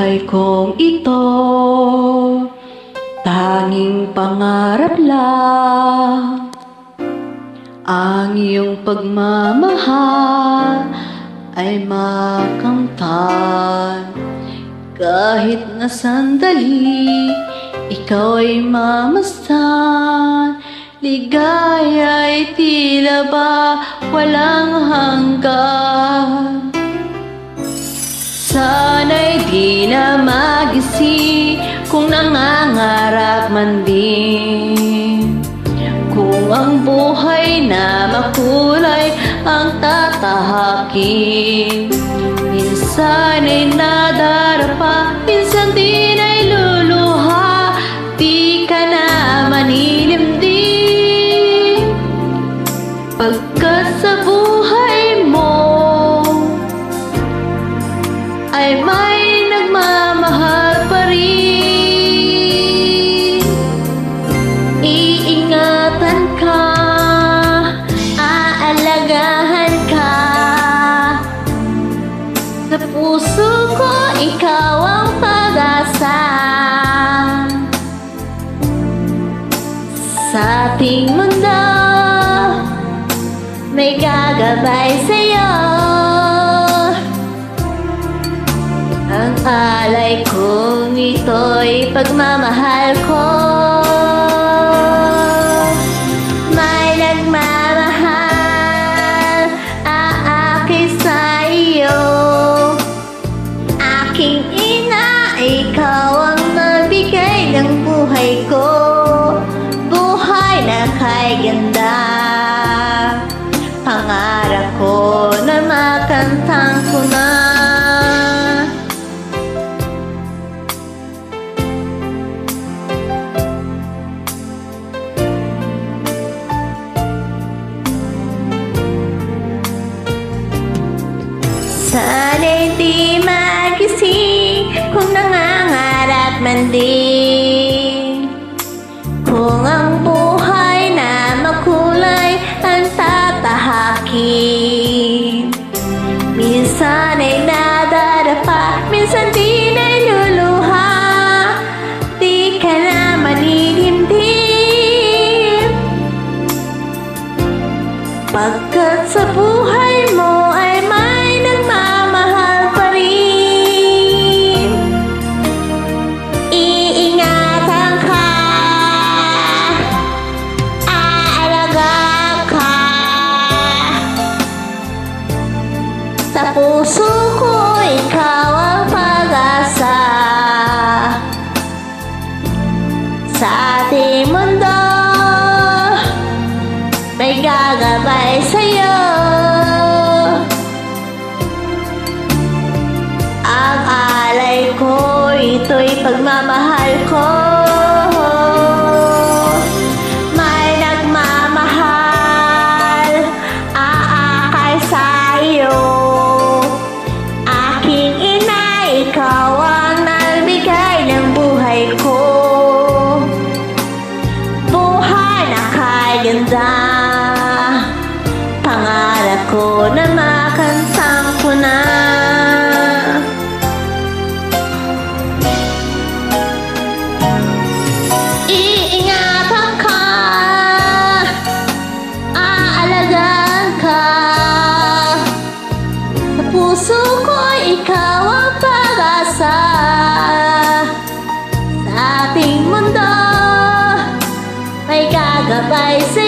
buhay kong ito, tanging pangarap lang ang iyong pagmamahal ay makamtan. Kahit na sandali, ikaw ay mamasdan. Ligaya ay tila ba walang hanggan. Sana'y di na magising kung nangangarap man din. Kung ang buhay na makulay ang tatahakin, minsan ay nadarapa, minsan din ay luluha. Di ka na manilimdim, pagkat sa buhay mo ay may nagmamahal pa rin. Iingatan ka, aalagahan ka. Sa puso ko, ikaw ang pag-asa. Sa ating mundo, may gagabay sa'yo. Ang alay kong ito'y pagmamahal ko. May nagmamahal, aakit sa iyo. Aking ina, ikaw ang nabigay ng buhay ko. Buhay na kay ganda, pangarap ko na makantang ko na. Sana'y di magising kung nangangarap man din. Kung ang buhay na makulay ang tatahakin, minsan ay nadarapa, minsan din ay luluha. Di ka na manilimdim, pagkat sa buhay mo ay may nagmamahal pa rin. Iingatan ka, aalagaan ka. Sa puso ko, ikaw ang pag-asa. Sa ating mundo, may gagabay sa'yo. Ang alay ko, ito'y pagmamahal ko. May nagmamahal, aakay sa'yo. Aking ina, ikaw ang nagbigay ng buhay ko. Buhay na kay ganda, pangarap ko na makantang ko na. Iingatan ka, aalagaan ka. Sa puso ko, ikaw ang pag-asa. Sa ating mundo, may gagabay sa'yo.